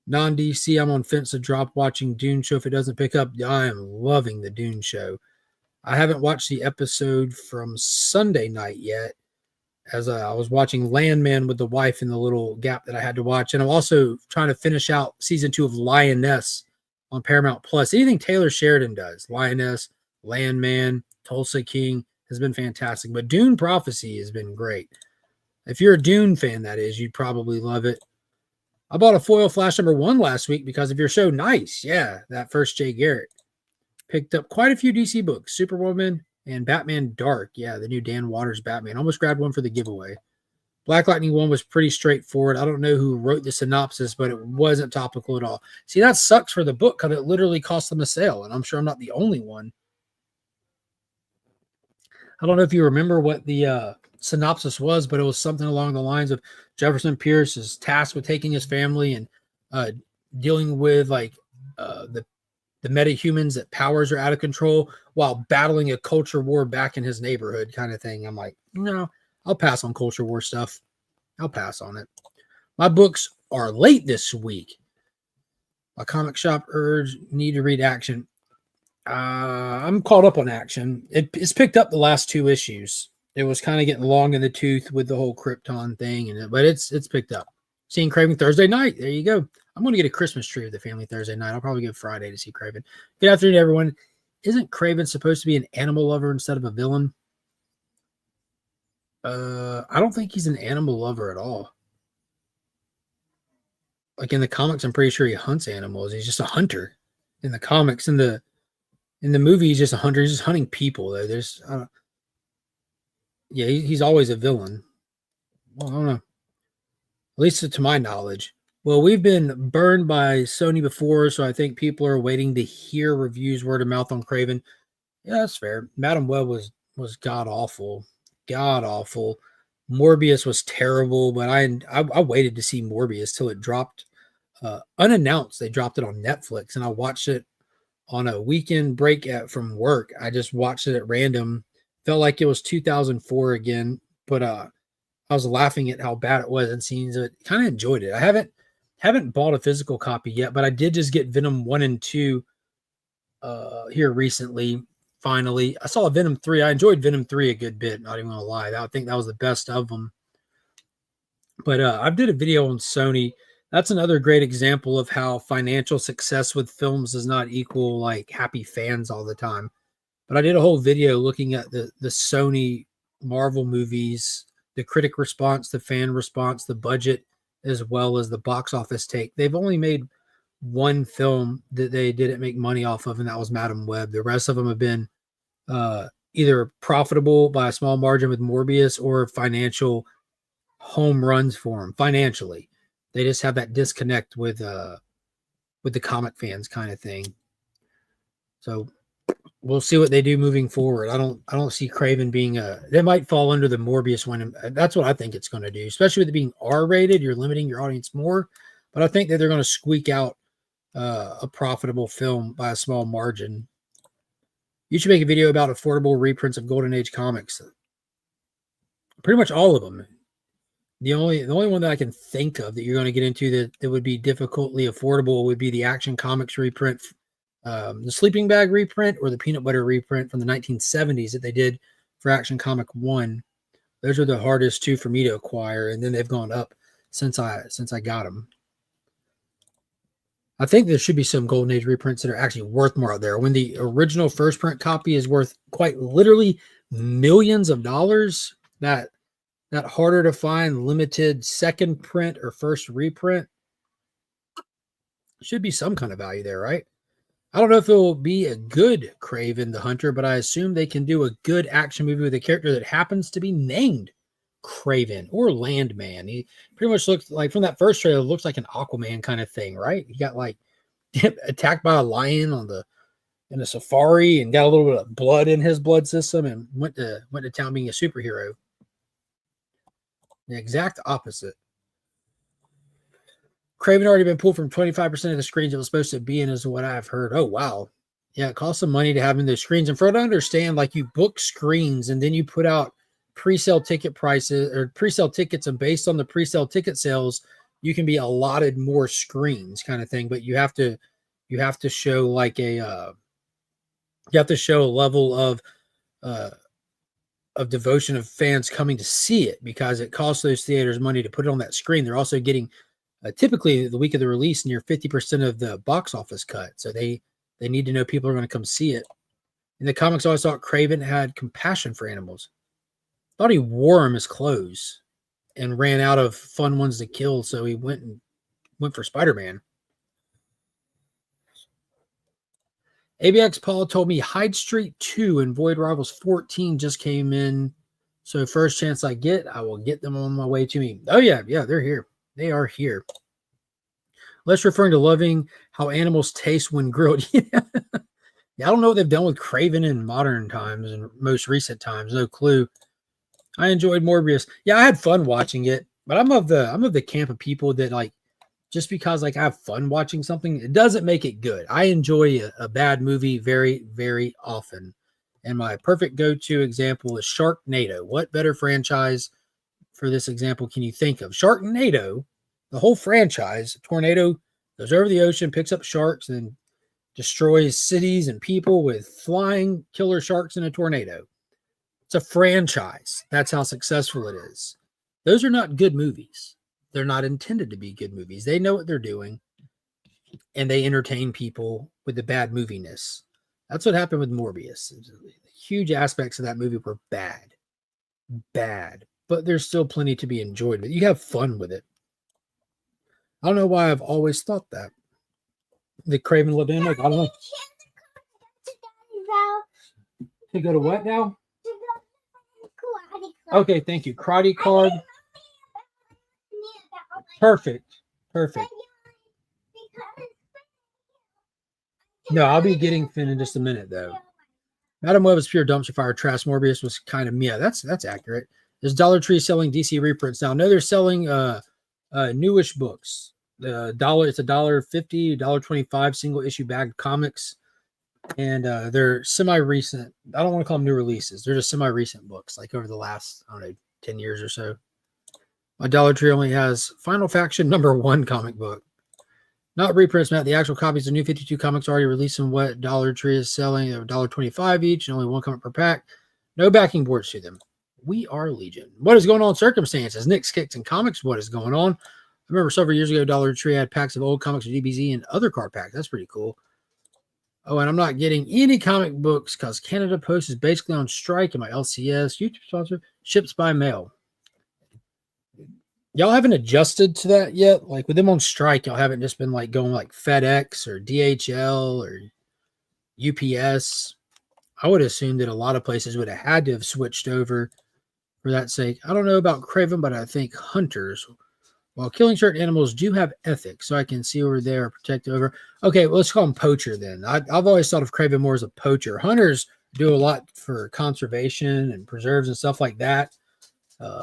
Non-DC, I'm on fence to drop watching Dune show if it doesn't pick up. I am loving the Dune show. I haven't watched the episode from Sunday night yet, as I was watching Landman with the wife in the little gap that I had to watch. And I'm also trying to finish out season 2 of Lioness on Paramount Plus. Anything Taylor Sheridan does, Lioness, Landman, Tulsa King, has been fantastic. But Dune Prophecy has been great. If you're a Dune fan, that is, you'd probably love it. I bought a foil Flash #1 last week because of your show. Nice. Yeah, that first Jay Garrett. Picked up quite a few DC books. Superwoman, and Batman Dark. Yeah, the new Dan Waters Batman. Almost grabbed one for the giveaway. Black Lightning 1 was pretty straightforward. I don't know who wrote the synopsis, but it wasn't topical at all. See, that sucks for the book because it literally cost them a sale, and I'm sure I'm not the only one. I don't know if you remember what the synopsis was, but it was something along the lines of Jefferson Pierce is tasked with taking his family and dealing with the metahumans that powers are out of control while battling a culture war back in his neighborhood kind of thing. I'm like, no, I'll pass on culture war stuff. I'll pass on it. My books are late this week. My comic shop urge, need to read Action. I'm caught up on Action. It's picked up the last 2 issues. It was kind of getting long in the tooth with the whole Krypton thing, but it's picked up. Seeing Craven Thursday night. There you go. I'm going to get a Christmas tree with the family Thursday night. I'll probably go Friday to see Craven. Good afternoon, everyone. Isn't Craven supposed to be an animal lover instead of a villain? I don't think he's an animal lover at all. Like in the comics, I'm pretty sure he hunts animals. He's just a hunter. In the comics, in the movie, he's just a hunter. He's just hunting people. Though he's always a villain. Well, I don't know. At least to my knowledge. Well, we've been burned by Sony before, so I think people are waiting to hear reviews word of mouth on Craven. Yeah, that's fair. Madam Web was god awful. God awful. Morbius was terrible, but I waited to see Morbius till it dropped unannounced. They dropped it on Netflix, and I watched it on a weekend break from work. I just watched it at random. Felt like it was 2004 again, but I was laughing at how bad it was and scenes. It kind of enjoyed it. I haven't bought a physical copy yet, but I did just get Venom 1 and 2 here recently. Finally, I saw Venom 3. I enjoyed Venom 3 a good bit. Not even gonna lie, I think that was the best of them. But I did a video on Sony. That's another great example of how financial success with films does not equal like happy fans all the time. But I did a whole video looking at the Sony Marvel movies, the critic response, the fan response, the budget, as well as the box office take. They've only made one film that they didn't make money off of, and that was Madam Web. The rest of them have been either profitable by a small margin with Morbius or financial home runs for them financially. They just have that disconnect with the comic fans kind of thing. So we'll see what they do moving forward. I don't see Craven being they might fall under the Morbius one. That's what I think it's going to do, especially with it being R-rated. You're limiting your audience more. but I think that they're going to squeak out a profitable film by a small margin. You should make a video about affordable reprints of Golden Age comics. Pretty much all of them. The only one that I can think of that you're going to get into that would be difficultly affordable would be the Action Comics reprint, the Sleeping Bag reprint, or the Peanut Butter reprint from the 1970s that they did for Action Comic 1. Those are the hardest two for me to acquire, and then they've gone up since I got them. I think there should be some Golden Age reprints that are actually worth more out there. When the original first print copy is worth quite literally millions of dollars, that harder to find limited second print or first reprint should be some kind of value there, right? I don't know if it will be a good Kraven the Hunter, but I assume they can do a good action movie with a character that happens to be named Kraven or Landman. He pretty much looks like, from that first trailer, looks like an Aquaman kind of thing, right? He got like attacked by a lion in a safari and got a little bit of blood in his blood system and went to town being a superhero. The exact opposite. Kraven already been pulled from 25% of the screens it was supposed to be in, is what I've heard. Oh, wow. Yeah, it costs some money to have in those screens. And for to understand, like, you book screens and then you put out pre-sale ticket prices or pre-sale tickets, and based on the pre-sale ticket sales, you can be allotted more screens kind of thing. But you have to show like a level of devotion of fans coming to see it, because it costs those theaters money to put it on that screen. They're also getting typically the week of the release near 50% of the box office cut. So they need to know people are going to come see it. In the comics, I always thought Kraven had compassion for animals. Thought he wore them as clothes and ran out of fun ones to kill, so he went for Spider-Man. ABX Paul told me Hyde Street 2 and Void Rivals 14 just came in. So first chance I get, I will get them on my way to me. Oh, yeah, they're here. They are here. Let's referring to loving how animals taste when grilled. Yeah, I don't know what they've done with Kraven in modern times and most recent times. No clue. I enjoyed Morbius. Yeah, I had fun watching it, but I'm of the camp of people that, like, just because like I have fun watching something, it doesn't make it good. I enjoy a bad movie very, very often. And my perfect go-to example is Sharknado. What better franchise for this example can you think of? Sharknado, the whole franchise. A tornado goes over the ocean, picks up sharks, and destroys cities and people with flying killer sharks in a tornado. It's a franchise. That's how successful it is. Those are not good movies. They're not intended to be good movies. They know what they're doing, and they entertain people with the bad moviness. That's what happened with Morbius. Huge aspects of that movie were bad, but there's still plenty to be enjoyed. But you have fun with it. I don't know why I've always thought that. The Kraven Ladino, I don't know. To go to what now? Okay, thank you. Karate card. Perfect. No, I'll be getting Finn in just a minute, though. Madam Web is pure dumpster fire trash. Morbius was kind of that's accurate. There's Dollar Tree selling DC reprints now. No, they're selling newish books. It's $1.50, $1.25 single issue bag of comics, and they're semi-recent. I don't want to call them new releases. They're just semi-recent books, like over the last 10 years or so. My Dollar Tree only has Final Faction #1 comic book. Not reprints, Matt. The actual copies of New 52 comics already released in what Dollar Tree is selling. They're $1.25 each and only one comic per pack. No backing boards to them. We are Legion. What is going on? Circumstances. Nick's Kicks and Comics. What is going on? I remember several years ago, Dollar Tree had packs of old comics with DBZ and other card packs. That's pretty cool. Oh, and I'm not getting any comic books because Canada Post is basically on strike, and my LCS YouTube sponsor ships by mail. Y'all haven't adjusted to that yet? Like, with them on strike, y'all haven't just been like going like FedEx or DHL or UPS. I would assume that a lot of places would have had to have switched over for that sake. I don't know about Kraven, but I think hunters, while killing certain animals, do have ethics, so I can see where they are protected over. Okay, well, let's call them poacher then. I've always thought of Kraven more as a poacher. Hunters do a lot for conservation and preserves and stuff like that.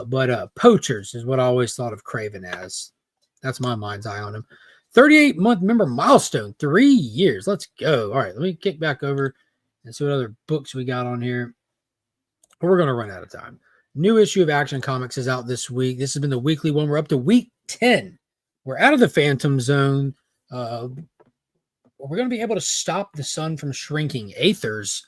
But poachers is what I always thought of Kraven as. That's my mind's eye on him. 38-month member milestone, 3 years. Let's go. All right, let me kick back over and see what other books we got on here. We're going to run out of time. New issue of Action Comics is out this week. This has been the weekly one. We're up to week 10. We're out of the Phantom Zone. We're going to be able to stop the sun from shrinking. Aether's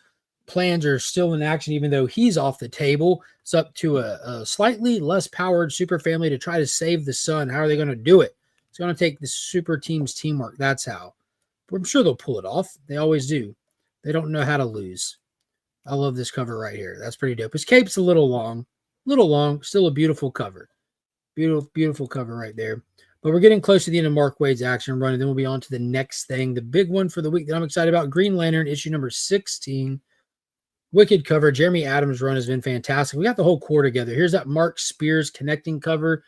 plans are still in action, even though he's off the table. It's up to a slightly less powered super family to try to save the sun. How are they going to do it? It's going to take the super team's teamwork. That's how. But I'm sure they'll pull it off. They always do. They don't know how to lose. I love this cover right here. That's pretty dope. His cape's a little long. Still a beautiful cover. Beautiful cover right there. But we're getting close to the end of Mark Waid's action run, and then we'll be on to the next thing. The big one for the week that I'm excited about, Green Lantern, issue number 16. Wicked cover. Jeremy Adams' run has been fantastic. We got the whole core together. Here's that Mark Spears connecting cover.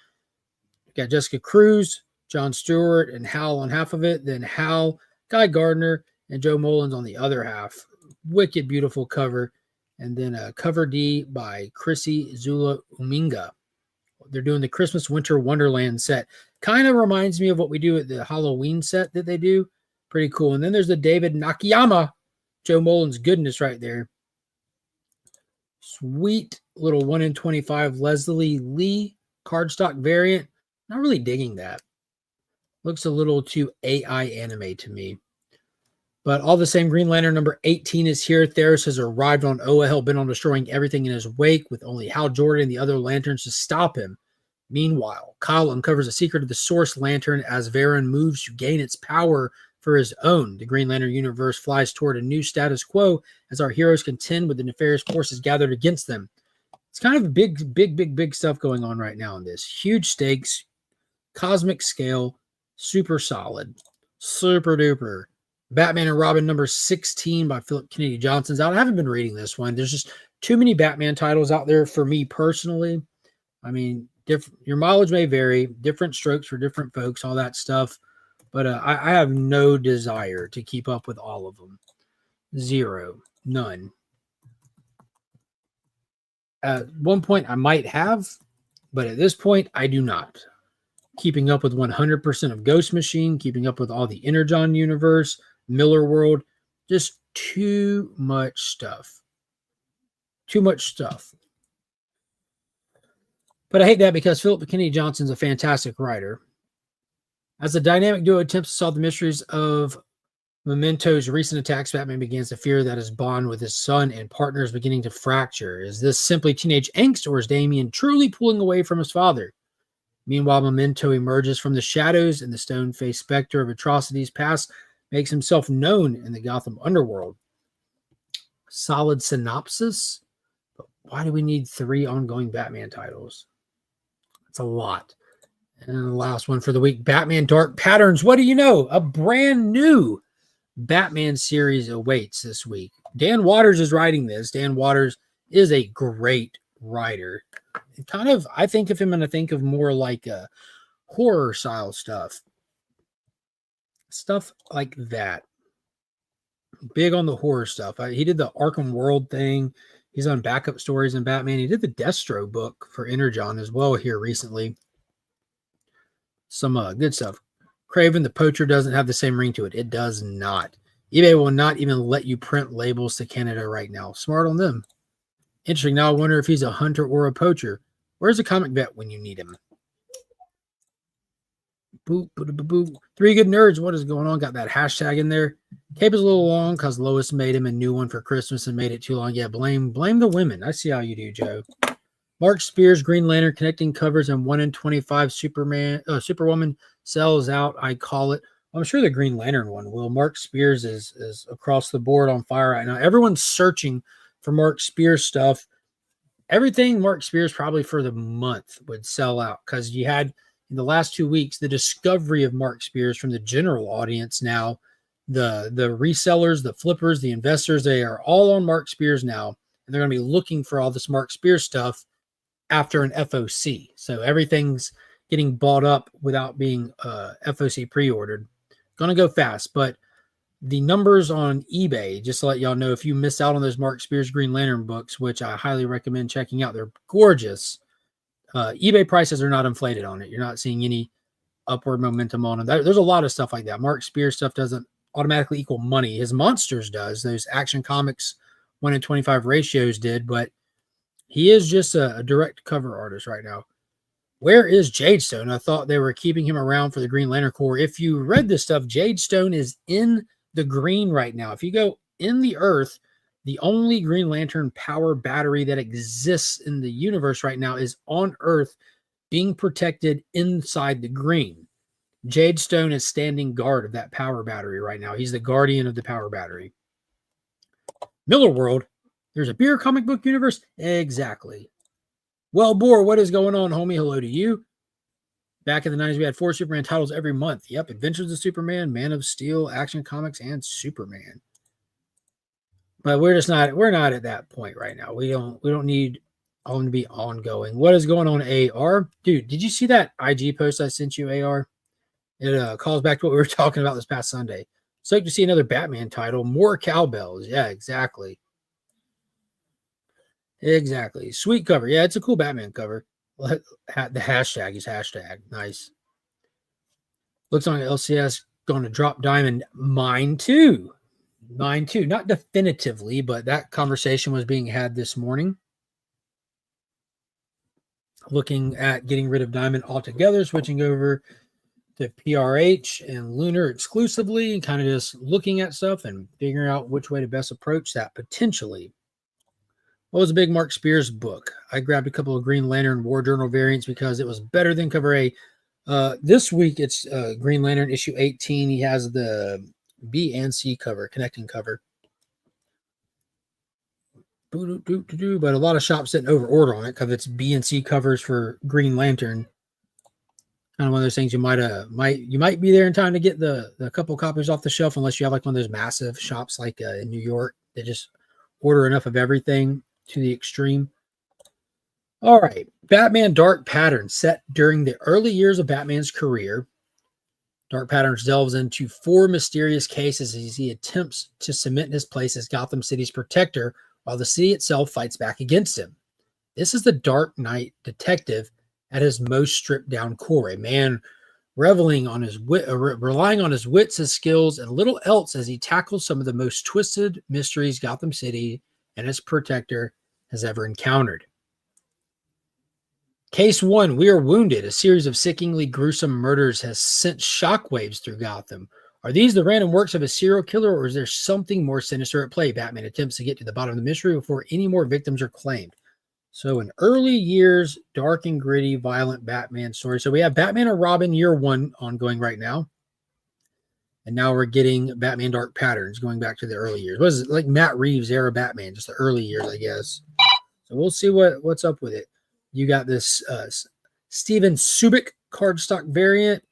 We got Jessica Cruz, John Stewart, and Hal on half of it. Then Hal, Guy Gardner, and Joe Mullins on the other half. Wicked beautiful cover. And then a cover D by Chrissy Zula Uminga. They're doing the Christmas Winter Wonderland set. Kind of reminds me of what we do at the Halloween set that they do. Pretty cool. And then there's the David Nakayama, Joe Mullins goodness right there. Sweet little 1 in 25 Leslie Lee cardstock variant. Not really digging that. Looks a little too AI anime to me. But all the same, Green Lantern number 18 is here. Theros has arrived on Oa, hell-bent on destroying everything in his wake, with only Hal Jordan and the other lanterns to stop him. Meanwhile, Kyle uncovers the secret of the Source Lantern as Varan moves to gain its power for his own. The Green Lantern universe flies toward a new status quo as our heroes contend with the nefarious forces gathered against them. It's kind of big stuff going on right now in this. Huge stakes, cosmic scale, super solid, super duper. Batman and Robin number 16 by Philip Kennedy Johnson's out. I haven't been reading this one. There's just too many Batman titles out there for me personally. I mean, your mileage may vary, different strokes for different folks, all that stuff. But I have no desire to keep up with all of them. Zero. None. At one point, I might have, but at this point, I do not. Keeping up with 100% of Ghost Machine, keeping up with all the Energon universe, Miller World, just too much stuff. Too much stuff. But I hate that because Philip Kennedy Johnson's a fantastic writer. As the dynamic duo attempts to solve the mysteries of Memento's recent attacks, Batman begins to fear that his bond with his son and partner is beginning to fracture. Is this simply teenage angst, or is Damian truly pulling away from his father? Meanwhile, Memento emerges from the shadows, and the stone-faced specter of atrocities past makes himself known in the Gotham underworld. Solid synopsis, but why do we need 3 ongoing Batman titles? That's a lot. And then the last one for the week, Batman Dark Patterns. What do you know? A brand new Batman series awaits this week. Dan Waters is writing this. Dan Waters is a great writer. Kind of, I think of him and I think of more like a horror style stuff. Stuff like that. Big on the horror stuff. He did the Arkham World thing. He's on backup stories in Batman. He did the Destro book for Energon as well here recently. Some good stuff. Craven the Poacher doesn't have the same ring to it. It does not. eBay will not even let you print labels to Canada right now. Smart on them. Interesting. Now I wonder if he's a hunter or a poacher. Where's the comic vet when you need him? Boop, boop, boop, boop. 3 Good Nerds. What is going on? Got that hashtag in there. Cape is a little long because Lois made him a new one for Christmas and made it too long. Yeah, blame the women. I see how you do, Joe. Mark Spears, Green Lantern, connecting covers, and 1 in 25 Superwoman sells out. I call it. I'm sure the Green Lantern one will. Mark Spears is across the board on fire right now. Everyone's searching for Mark Spears stuff. Everything Mark Spears probably for the month would sell out because you had in the last 2 weeks the discovery of Mark Spears from the general audience. Now the resellers, the flippers, the investors, they are all on Mark Spears now, and they're going to be looking for all this Mark Spears stuff after an FOC. So everything's getting bought up without being FOC pre-ordered. Going to go fast, but the numbers on eBay, just to let y'all know, if you missed out on those Mark Spears Green Lantern books, which I highly recommend checking out, they're gorgeous. eBay prices are not inflated on it. You're not seeing any upward momentum on him. There's a lot of stuff like that. Mark Spears stuff doesn't automatically equal money. His Monsters does. Those Action Comics 1 in 25 ratios did, but he is just a direct cover artist right now. Where is Jadestone? I thought they were keeping him around for the Green Lantern Corps. If you read this stuff, Jadestone is in the green right now. If you go in the Earth, the only Green Lantern power battery that exists in the universe right now is on Earth, being protected inside the green. Jadestone is standing guard of that power battery right now. He's the guardian of the power battery. Miller World. There's a beer comic book universe? Exactly. Well, Boar, what is going on, homie? Hello to you. Back in the 90s, we had 4 Superman titles every month. Yep, Adventures of Superman, Man of Steel, Action Comics, and Superman. But we're not at that point right now. We don't need them to be ongoing. What is going on, AR? Dude, did you see that IG post I sent you, AR? It calls back to what we were talking about this past Sunday. Stoked to see another Batman title. More cowbells. Yeah, exactly. Exactly. Sweet cover. Yeah, it's a cool Batman cover. The hashtag is hashtag. Nice. Looks like LCS going to drop Diamond. Mine too. Mine too. Not definitively, but that conversation was being had this morning. Looking at getting rid of Diamond altogether, switching over to PRH and Lunar exclusively, and kind of just looking at stuff and figuring out which way to best approach that potentially. What was a big Mark Spears book? I grabbed a couple of Green Lantern War Journal variants because it was better than cover A. This week, it's Green Lantern issue 18. He has the B and C cover, connecting cover. But a lot of shops didn't over order on it because it's B and C covers for Green Lantern. Kind of one of those things you might be there in time to get the couple copies off the shelf, unless you have like one of those massive shops like in New York that just order enough of everything to the extreme. All right. Batman Dark Patterns, set during the early years of Batman's career. Dark Patterns delves into 4 mysterious cases as he attempts to cement his place as Gotham City's protector while the city itself fights back against him. This is the Dark Knight detective at his most stripped down core, a man relying on his wits, his skills, and little else as he tackles some of the most twisted mysteries Gotham City and its protector has ever encountered. Case 1, We Are Wounded. A series of sickeningly gruesome murders has sent shockwaves through Gotham. Are these the random works of a serial killer, or is there something more sinister at play? Batman attempts to get to the bottom of the mystery before any more victims are claimed. So an early years, dark and gritty, violent Batman story. So we have Batman and Robin Year 1 ongoing right now. And now we're getting Batman Dark Patterns going back to the early years. What is it? Like Matt Reeves era Batman, just the early years, I guess. So we'll see what's up with it. You got this Steven Subic cardstock variant,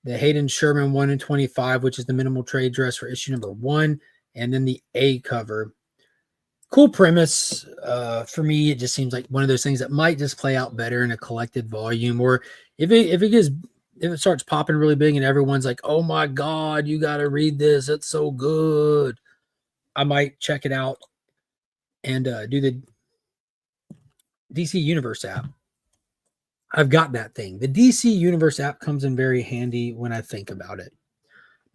the Hayden Sherman 1 in 25, which is the minimal trade dress for issue number 1, and then the A cover. Cool premise. For me, it just seems like one of those things that might just play out better in a collected volume, or if it starts popping really big and everyone's like, "Oh my God, you got to read this! It's so good." I might check it out and do the DC Universe app. I've got that thing. The DC Universe app comes in very handy when I think about it.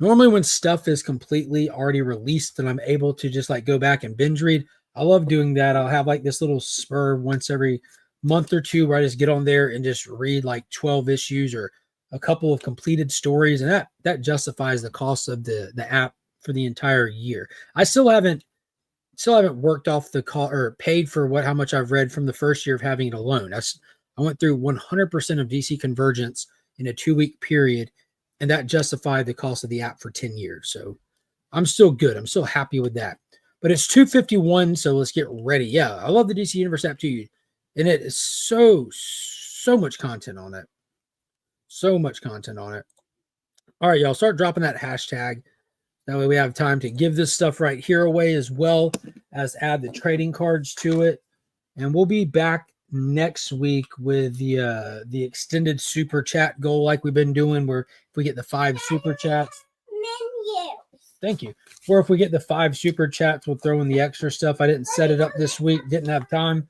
Normally when stuff is completely already released and I'm able to just like go back and binge read, I love doing that. I'll have like this little spur once every month or two where I just get on there and just read like 12 issues or a couple of completed stories. And that justifies the cost of the app for the entire year. I still haven't worked off the call or paid for how much I've read from the first year of having it alone. I went through 100% of DC Convergence in a 2-week period, and that justified the cost of the app for 10 years. So I'm still good. I'm still happy with that. But it's $251, so let's get ready. Yeah, I love the DC Universe app too. And it is so much content on it. So much content on it. All right, y'all, start dropping that hashtag. That way we have time to give this stuff right here away as well as add the trading cards to it. And we'll be back next week with the extended super chat goal like we've been doing, where if we get the 5 super chats. Thank you. Or if we get the 5 super chats, we'll throw in the extra stuff. I didn't set it up this week. Didn't have time.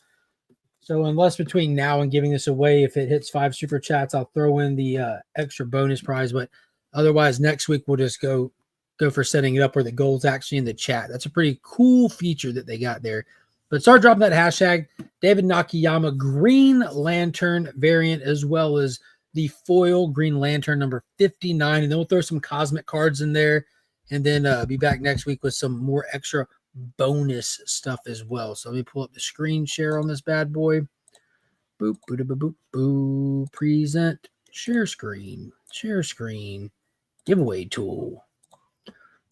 So unless between now and giving this away, if it hits 5 super chats, I'll throw in the extra bonus prize. But otherwise, next week we'll just go for setting it up where the gold's actually in the chat. That's a pretty cool feature that they got there. But start dropping that hashtag David Nakayama Green Lantern variant, as well as the foil Green Lantern number 59. And then we'll throw some cosmic cards in there, and then be back next week with some more extra bonus stuff as well. So let me pull up the screen share on this bad boy. Boop, boop, boop, boop, boop. Present, share screen, giveaway tool.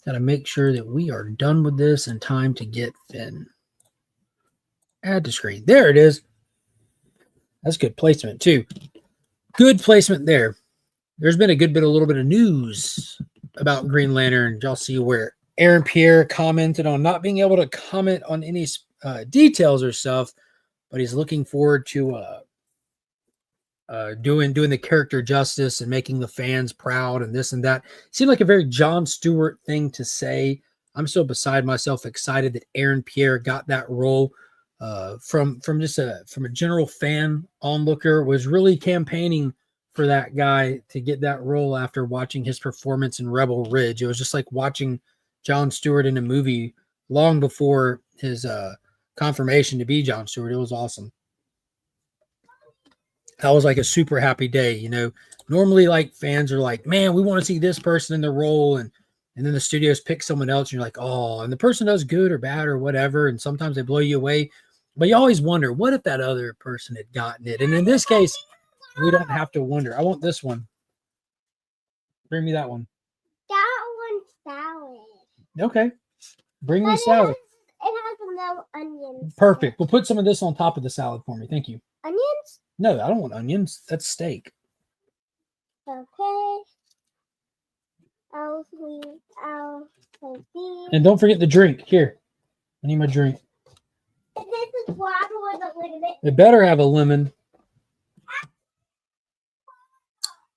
Got to make sure that we are done with this in time to get Finn. Add to screen. There it is. That's good placement too. Good placement there. There's been a little bit of news about Green Lantern. Y'all see where Aaron Pierre commented on not being able to comment on any details or stuff, but he's looking forward to doing the character justice and making the fans proud and this and that. Seemed like a very Jon Stewart thing to say. I'm so beside myself excited that Aaron Pierre got that role. From a general fan onlooker, was really campaigning for that guy to get that role after watching his performance in Rebel Ridge. It was just like watching Jon Stewart in a movie long before his confirmation to be Jon Stewart. It was awesome. That was like a super happy day. You know, normally like fans are like, man, we want to see this person in the role, and then the studios pick someone else, and you're like, oh, and the person does good or bad or whatever, and sometimes they blow you away. But you always wonder, what if that other person had gotten it? And in this case, we don't have to wonder. I want this one. Bring me that one. That one's salad. Okay. Bring me salad. It has no onions. Perfect. We'll put some of this on top of the salad for me. Thank you. Onions? No, I don't want onions. That's steak. Okay. I'll take these. And don't forget the drink. Here. I need my drink. This is water with a little bit. It better have a lemon.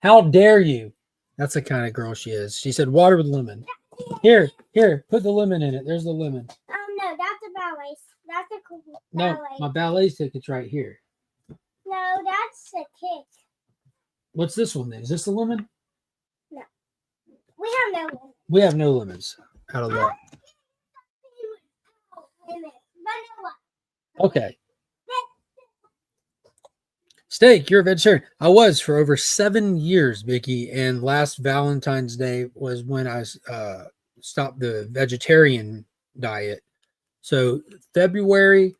How dare you? That's the kind of girl she is. She said water with lemon. Here, put the lemon in it. There's the lemon. No, that's a ballet. That's a cool No, ballet. my ballet ticket's right here. No, that's a kick. What's this one then? Is this the lemon? No. We have no lemon. We have no lemons out of luck. Vanilla. Okay. Steak, you're a vegetarian. I was for over 7 years, Vicky, and last Valentine's Day was when I stopped the vegetarian diet. So February,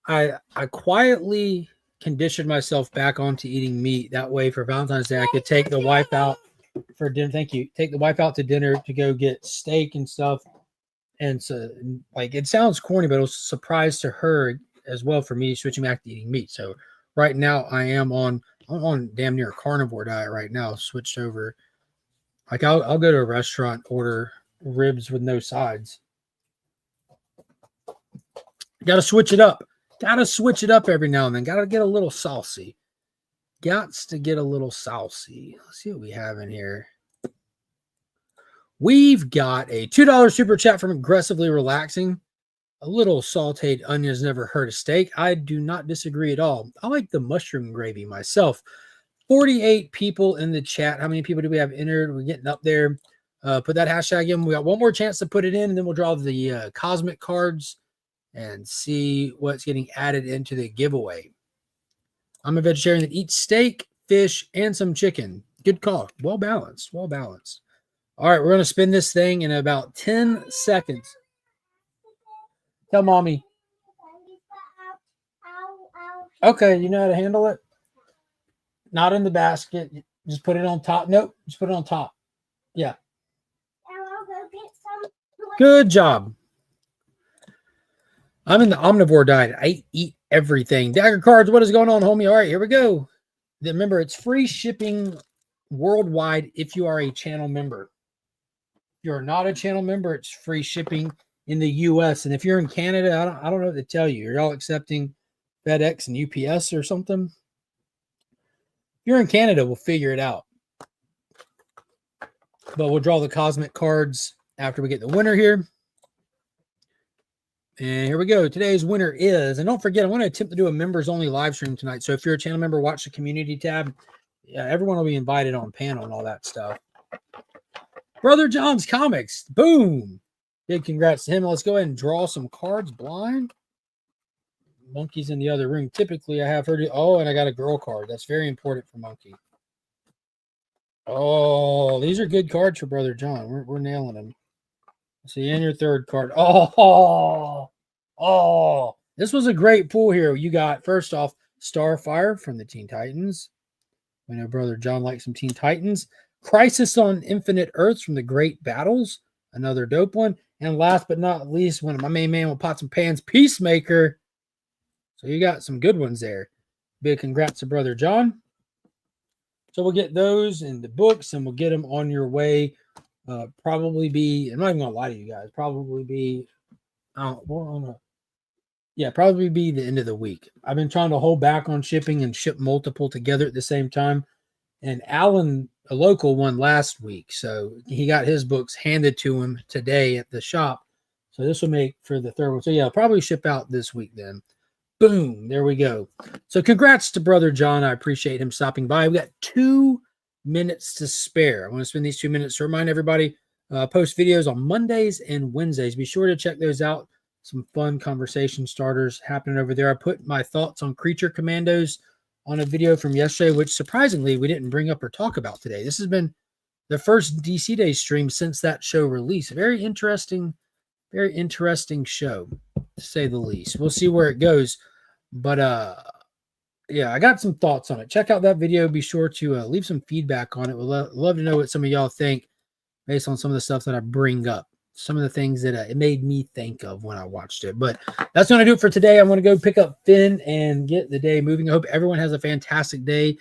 I quietly conditioned myself back onto eating meat. That way for Valentine's Day, I could take the wife out for dinner. Thank you. Take the wife out to dinner to go get steak and stuff. And so, like, it sounds corny, but it was a surprise to her as well for me switching back to eating meat. So right now I'm on damn near a carnivore diet right now. Switched over. Like I'll go to a restaurant, order ribs with no sides. Got to switch it up. Got to switch it up every now and then. Got to get a little saucy. Gots to get a little saucy. Let's see what we have in here. We've got a $2 super chat from Aggressively Relaxing. A little sauteed onions never hurt a steak. I do not disagree at all. I like the mushroom gravy myself. 48 people in the chat. How many people do we have entered? We're getting up there. Put that hashtag in. We got one more chance to put it in, and then we'll draw the cosmic cards and see what's getting added into the giveaway. I'm a vegetarian that eats steak, fish, and some chicken. Good call. Well balanced. Well balanced. All right, we're going to spin this thing in about 10 seconds. Tell mommy. Okay, you know how to handle it? Not in the basket. Just put it on top. Nope, just put it on top. Yeah. I'll go get some. Good job. I'm in the omnivore diet. I eat everything. Dagger cards, what is going on, homie? All right, here we go. Remember, it's free shipping worldwide if you are a channel member. If you're not a channel member, it's free shipping in the U.S. And if you're in Canada, I don't know what to tell you. Are y'all accepting FedEx and UPS or something? If you're in Canada, we'll figure it out. But we'll draw the cosmic cards after we get the winner here. And here we go. Today's winner is, and don't forget, I'm going to attempt to do a members only live stream tonight. So if you're a channel member, watch the community tab. Yeah, everyone will be invited on panel and all that stuff. Brother John's Comics. Boom. Big congrats to him. Let's go ahead and draw some cards blind. Monkey's in the other room. Typically, I have her do. Oh, and I got a girl card. That's very important for Monkey. Oh, these are good cards for Brother John. We're nailing them. See, and your third card. Oh, this was a great pull here. You got, first off, Starfire from the Teen Titans. We know Brother John likes some Teen Titans. Crisis on Infinite Earths from the Great Battles. Another dope one. And last but not least, one of my main man with pots and pans, Peacemaker. So you got some good ones there. Big congrats to Brother John. So we'll get those in the books and we'll get them on your way. Probably be, I'm not even going to lie to you guys, probably be, probably be the end of the week. I've been trying to hold back on shipping and ship multiple together at the same time. And Alan, a local, won last week. So he got his books handed to him today at the shop. So this will make for the third one. So yeah, I'll probably ship out this week then. Boom. There we go. So congrats to Brother John. I appreciate him stopping by. We got 2 minutes to spare. I want to spend these 2 minutes to remind everybody, post videos on Mondays and Wednesdays. Be sure to check those out. Some fun conversation starters happening over there. I put my thoughts on Creature Commandos on a video from yesterday, which surprisingly we didn't bring up or talk about today. This has been the first DC Day stream since that show release. Very interesting show, to say the least. We'll see where it goes. But yeah, I got some thoughts on it. Check out that video. Be sure to leave some feedback on it. We'd love to know what some of y'all think based on some of the stuff that I bring up. Some of the things that it made me think of when I watched it. But that's going to do it for today. I'm going to go pick up Finn and get the day moving. I hope everyone has a fantastic day.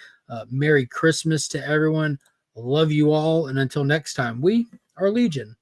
Merry Christmas to everyone. Love you all. And until next time, we are Legion.